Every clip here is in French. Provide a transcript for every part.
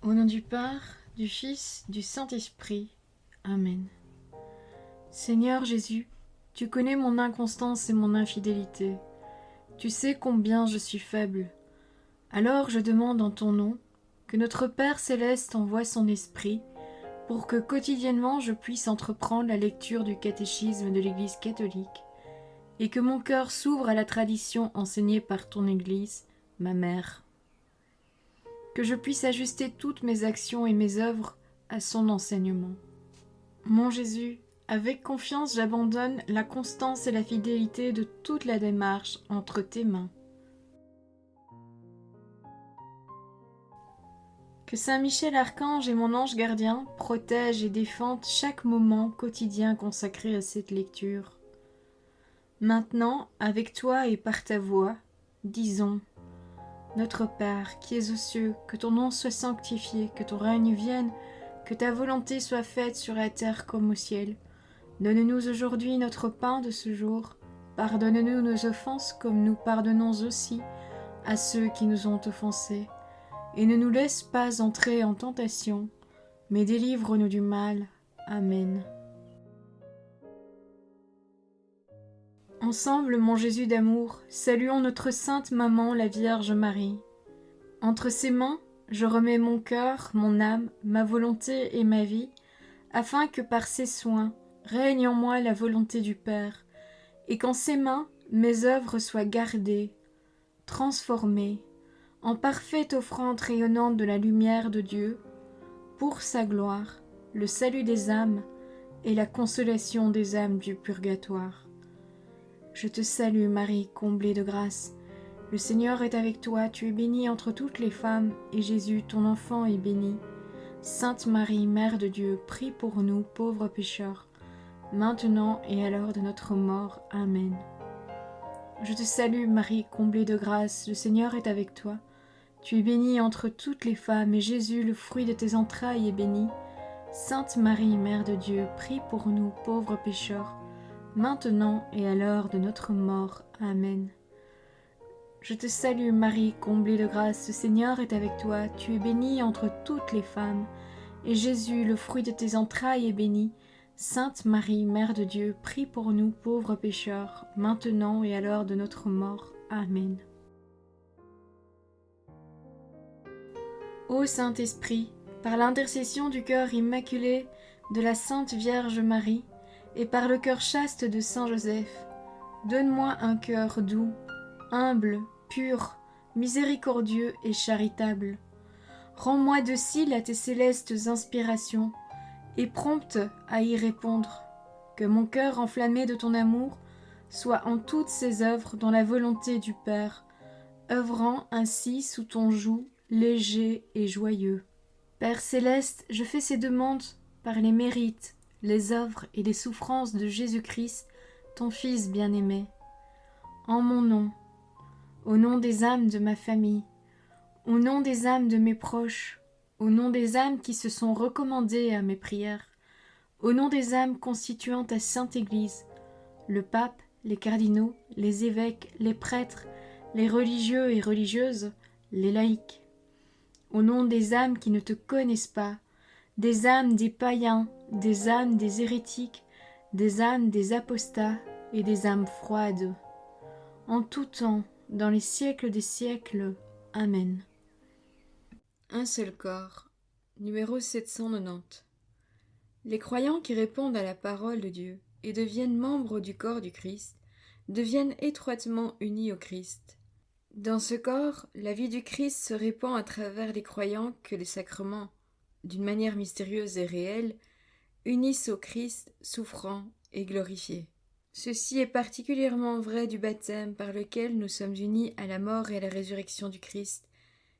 Au nom du Père, du Fils, du Saint-Esprit. Amen. Seigneur Jésus, tu connais mon inconstance et mon infidélité. Tu sais combien je suis faible. Alors je demande en ton nom que notre Père céleste envoie son Esprit pour que quotidiennement je puisse entreprendre la lecture du catéchisme de l'Église catholique et que mon cœur s'ouvre à la tradition enseignée par ton Église, ma mère. Que je puisse ajuster toutes mes actions et mes œuvres à son enseignement. Mon Jésus, avec confiance j'abandonne la constance et la fidélité de toute la démarche entre tes mains. Que Saint Michel Archange et mon ange gardien protègent et défendent chaque moment quotidien consacré à cette lecture. Maintenant, avec toi et par ta voix, disons: Notre Père, qui es aux cieux, que ton nom soit sanctifié, que ton règne vienne, que ta volonté soit faite sur la terre comme au ciel. Donne-nous aujourd'hui notre pain de ce jour. Pardonne-nous nos offenses comme nous pardonnons aussi à ceux qui nous ont offensés. Et ne nous laisse pas entrer en tentation, mais délivre-nous du mal. Amen. Ensemble, mon Jésus d'amour, saluons notre sainte maman, la Vierge Marie. Entre ses mains, je remets mon cœur, mon âme, ma volonté et ma vie, afin que par ses soins règne en moi la volonté du Père, et qu'en ses mains mes œuvres soient gardées, transformées, en parfaite offrande rayonnante de la lumière de Dieu, pour sa gloire, le salut des âmes et la consolation des âmes du purgatoire. Je te salue Marie, comblée de grâce. Le Seigneur est avec toi, tu es bénie entre toutes les femmes, et Jésus, ton enfant, est béni. Sainte Marie, Mère de Dieu, prie pour nous, pauvres pécheurs, maintenant et à l'heure de notre mort. Amen. Je te salue Marie, comblée de grâce, le Seigneur est avec toi. Tu es bénie entre toutes les femmes, et Jésus, le fruit de tes entrailles, est béni. Sainte Marie, Mère de Dieu, prie pour nous, pauvres pécheurs, maintenant et à l'heure de notre mort. Amen. Je te salue Marie, comblée de grâce, le Seigneur est avec toi, tu es bénie entre toutes les femmes, et Jésus, le fruit de tes entrailles, est béni. Sainte Marie, Mère de Dieu, prie pour nous pauvres pécheurs, maintenant et à l'heure de notre mort. Amen. Ô Saint-Esprit, par l'intercession du cœur immaculé de la Sainte Vierge Marie, et par le cœur chaste de Saint Joseph, donne-moi un cœur doux, humble, pur, miséricordieux et charitable. Rends-moi docile à tes célestes inspirations et prompte à y répondre. Que mon cœur enflammé de ton amour soit en toutes ses œuvres dans la volonté du Père, œuvrant ainsi sous ton joug léger et joyeux. Père céleste, je fais ces demandes par les mérites, les œuvres et les souffrances de Jésus-Christ, ton Fils bien-aimé. En mon nom, au nom des âmes de ma famille, au nom des âmes de mes proches, au nom des âmes qui se sont recommandées à mes prières, au nom des âmes constituant ta Sainte Église, le pape, les cardinaux, les évêques, les prêtres, les religieux et religieuses, les laïcs, au nom des âmes qui ne te connaissent pas, des âmes des païens, des âmes des hérétiques, des âmes des apostats et des âmes froides, en tout temps, dans les siècles des siècles. Amen. Un seul corps, numéro 790. Les croyants qui répondent à la parole de Dieu et deviennent membres du corps du Christ deviennent étroitement unis au Christ. Dans ce corps, la vie du Christ se répand à travers les croyants que les sacrements, d'une manière mystérieuse et réelle, unissent au Christ souffrant et glorifié. Ceci est particulièrement vrai du baptême par lequel nous sommes unis à la mort et à la résurrection du Christ,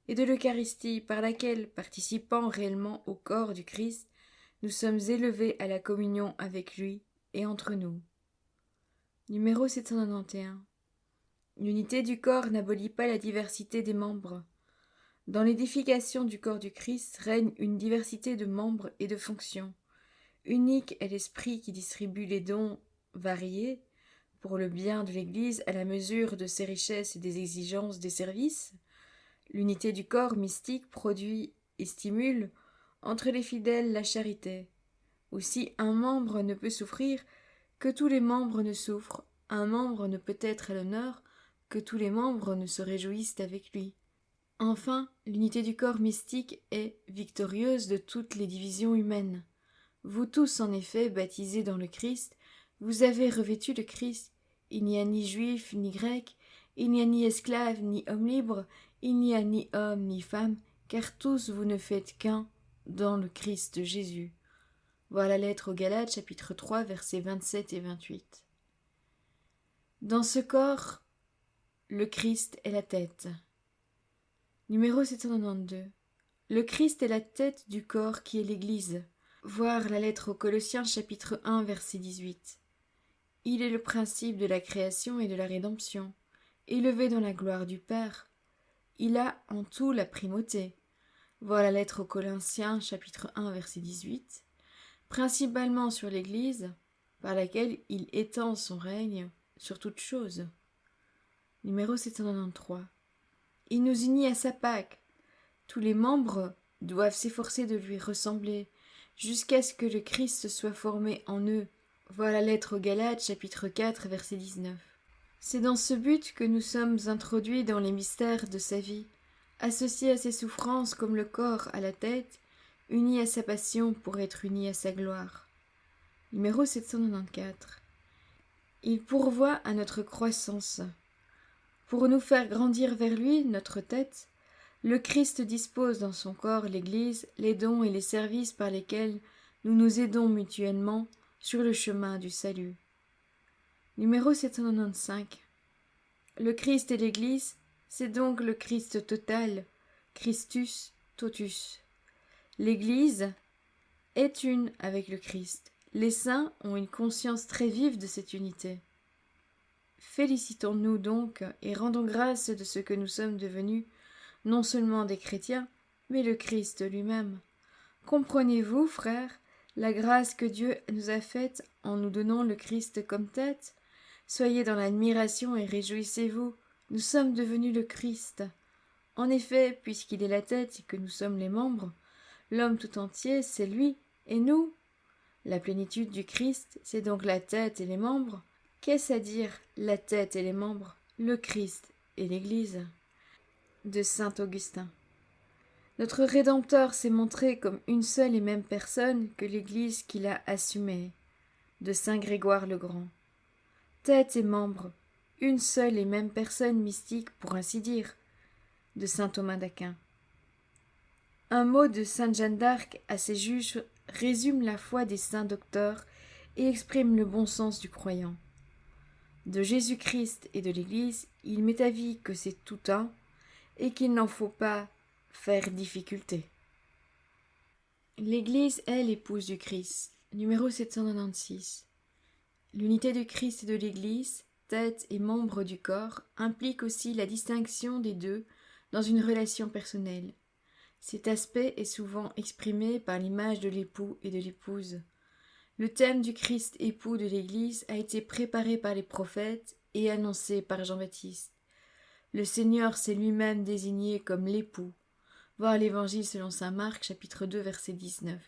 et de l'Eucharistie par laquelle, participant réellement au corps du Christ, nous sommes élevés à la communion avec lui et entre nous. Numéro 791. L'unité du corps n'abolit pas la diversité des membres. Dans l'édification du corps du Christ règne une diversité de membres et de fonctions. Unique est l'Esprit qui distribue les dons variés pour le bien de l'Église à la mesure de ses richesses et des exigences des services. L'unité du corps mystique produit et stimule entre les fidèles la charité. Aussi un membre ne peut souffrir que tous les membres ne souffrent, un membre ne peut être à l'honneur que tous les membres ne se réjouissent avec lui. Enfin, l'unité du corps mystique est victorieuse de toutes les divisions humaines. Vous tous, en effet, baptisés dans le Christ, vous avez revêtu le Christ. Il n'y a ni juif ni grec, il n'y a ni esclave ni homme libre, il n'y a ni homme ni femme, car tous vous ne faites qu'un dans le Christ Jésus. Voilà la lettre aux Galates, chapitre 3, versets 27 et 28. Dans ce corps, le Christ est la tête. Numéro 792. Le Christ est la tête du corps qui est l'Église. Voir la lettre aux Colossiens, chapitre 1, verset 18. Il est le principe de la création et de la rédemption, élevé dans la gloire du Père. Il a en tout la primauté. Voir la lettre aux Colossiens, chapitre 1, verset 18. Principalement sur l'Église, par laquelle il étend son règne sur toute chose. Numéro 793. Il nous unit à sa Pâque. Tous les membres doivent s'efforcer de lui ressembler, jusqu'à ce que le Christ soit formé en eux. Voilà la lettre aux Galates, chapitre 4, verset 19. C'est dans ce but que nous sommes introduits dans les mystères de sa vie, associés à ses souffrances comme le corps à la tête, unis à sa passion pour être unis à sa gloire. Numéro 794. Il pourvoit à notre croissance. Pour nous faire grandir vers lui, notre tête, le Christ dispose dans son corps, l'Église, les dons et les services par lesquels nous nous aidons mutuellement sur le chemin du salut. Numéro 795. Le Christ et l'Église, c'est donc le Christ total, Christus totus. L'Église est une avec le Christ. Les saints ont une conscience très vive de cette unité. Félicitons-nous donc et rendons grâce de ce que nous sommes devenus, non seulement des chrétiens, mais le Christ lui-même. Comprenez-vous, frères, la grâce que Dieu nous a faite en nous donnant le Christ comme tête? Soyez dans l'admiration et réjouissez-vous, nous sommes devenus le Christ. En effet, puisqu'il est la tête et que nous sommes les membres, l'homme tout entier, c'est lui, et nous. La plénitude du Christ, c'est donc la tête et les membres. Qu'est-ce à dire, la tête et les membres, le Christ et l'Église? De saint Augustin. Notre Rédempteur s'est montré comme une seule et même personne que l'Église qu'il a assumée. De saint Grégoire le Grand. Tête et membres, une seule et même personne mystique pour ainsi dire. De saint Thomas d'Aquin. Un mot de sainte Jeanne d'Arc à ses juges résume la foi des saints docteurs et exprime le bon sens du croyant. De Jésus-Christ et de l'Église, il m'est avis que c'est tout un, et qu'il n'en faut pas faire difficulté. L'Église est l'épouse du Christ. Numéro 796. L'unité du Christ et de l'Église, tête et membre du corps, implique aussi la distinction des deux dans une relation personnelle. Cet aspect est souvent exprimé par l'image de l'époux et de l'épouse. Le thème du Christ époux de l'Église a été préparé par les prophètes et annoncé par Jean-Baptiste. Le Seigneur s'est lui-même désigné comme l'époux. Voir l'Évangile selon saint Marc, chapitre 2, verset 19.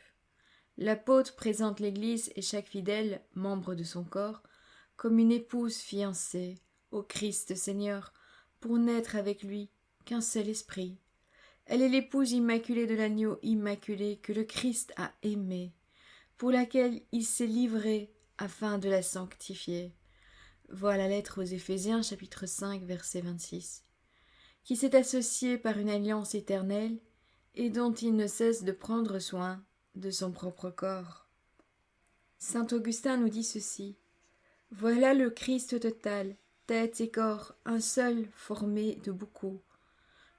L'apôtre présente l'Église et chaque fidèle, membre de son corps, comme une épouse fiancée au Christ Seigneur, pour n'être avec lui qu'un seul esprit. Elle est l'épouse immaculée de l'agneau immaculé que le Christ a aimée, pour laquelle il s'est livré afin de la sanctifier. Voilà la lettre aux Éphésiens, chapitre 5, verset 26, qui s'est associée par une alliance éternelle et dont il ne cesse de prendre soin de son propre corps. Saint Augustin nous dit ceci: voilà le Christ total, tête et corps, un seul formé de beaucoup.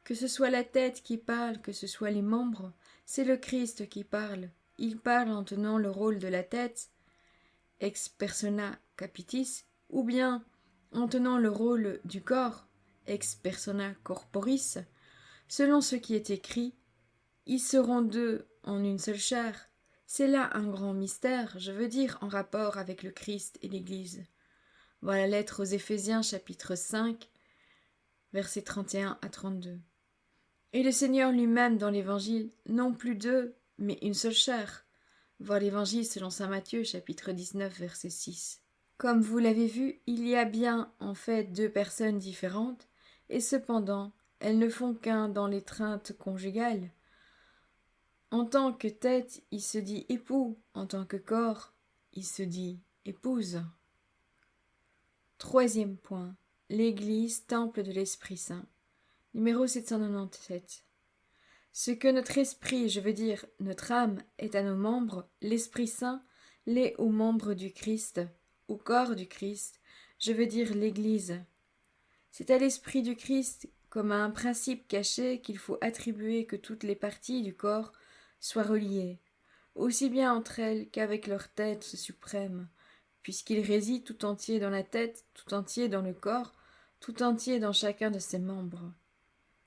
Que ce soit la tête qui parle, que ce soit les membres, c'est le Christ qui parle. Il parle en tenant le rôle de la tête, ex persona capitis, ou bien en tenant le rôle du corps, ex persona corporis. Selon ce qui est écrit, ils seront deux en une seule chair. C'est là un grand mystère, je veux dire en rapport avec le Christ et l'Église. Voilà la lettre aux Éphésiens, chapitre 5, versets 31 à 32. Et le Seigneur lui-même dans l'Évangile, non plus deux, mais une seule chair. Voir l'Évangile selon saint Matthieu, chapitre 19, verset 6. Comme vous l'avez vu, il y a bien en fait deux personnes différentes, et cependant, elles ne font qu'un dans l'étreinte conjugale. En tant que tête, il se dit époux, en tant que corps, il se dit épouse. Troisième point, l'Église, temple de l'Esprit Saint. Numéro 797. Ce que notre esprit, je veux dire notre âme, est à nos membres, l'Esprit Saint l'est aux membres du Christ, au corps du Christ, je veux dire l'Église. C'est à l'Esprit du Christ, comme à un principe caché, qu'il faut attribuer que toutes les parties du corps soient reliées, aussi bien entre elles qu'avec leur tête suprême, puisqu'il réside tout entier dans la tête, tout entier dans le corps, tout entier dans chacun de ses membres.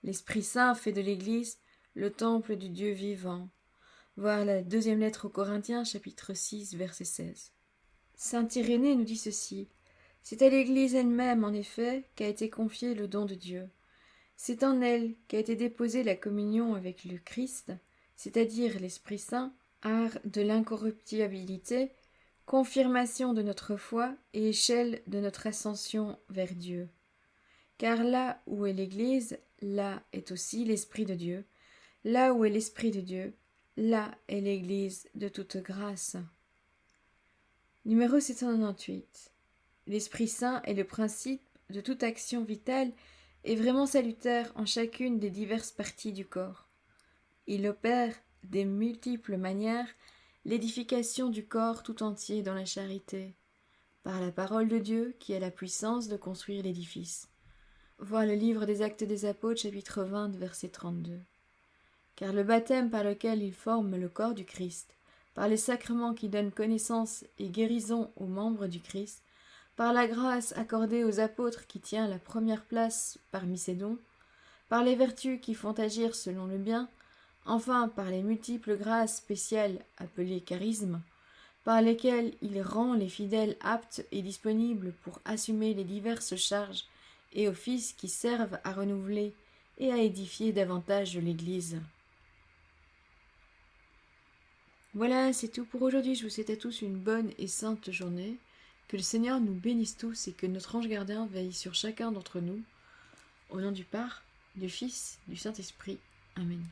L'Esprit Saint fait de l'Église le temple du Dieu vivant. Voir la deuxième lettre aux Corinthiens, chapitre 6, verset 16. Saint Irénée nous dit ceci. C'est à l'Église elle-même, en effet, qu'a été confié le don de Dieu. C'est en elle qu'a été déposée la communion avec le Christ, c'est-à-dire l'Esprit Saint, art de l'incorruptibilité, confirmation de notre foi et échelle de notre ascension vers Dieu. Car là où est l'Église, là est aussi l'Esprit de Dieu. Là où est l'Esprit de Dieu, là est l'Église de toute grâce. Numéro 798. L'Esprit Saint est le principe de toute action vitale et vraiment salutaire en chacune des diverses parties du corps. Il opère des multiples manières l'édification du corps tout entier dans la charité, par la parole de Dieu qui a la puissance de construire l'édifice. Voir le livre des Actes des Apôtres, chapitre 20, verset 32. Car le baptême par lequel il forme le corps du Christ, par les sacrements qui donnent connaissance et guérison aux membres du Christ, par la grâce accordée aux apôtres qui tient la première place parmi ses dons, par les vertus qui font agir selon le bien, enfin par les multiples grâces spéciales appelées charismes, par lesquelles il rend les fidèles aptes et disponibles pour assumer les diverses charges et offices qui servent à renouveler et à édifier davantage l'Église. Voilà, c'est tout pour aujourd'hui. Je vous souhaite à tous une bonne et sainte journée. Que le Seigneur nous bénisse tous et que notre ange gardien veille sur chacun d'entre nous. Au nom du Père, du Fils, du Saint-Esprit. Amen.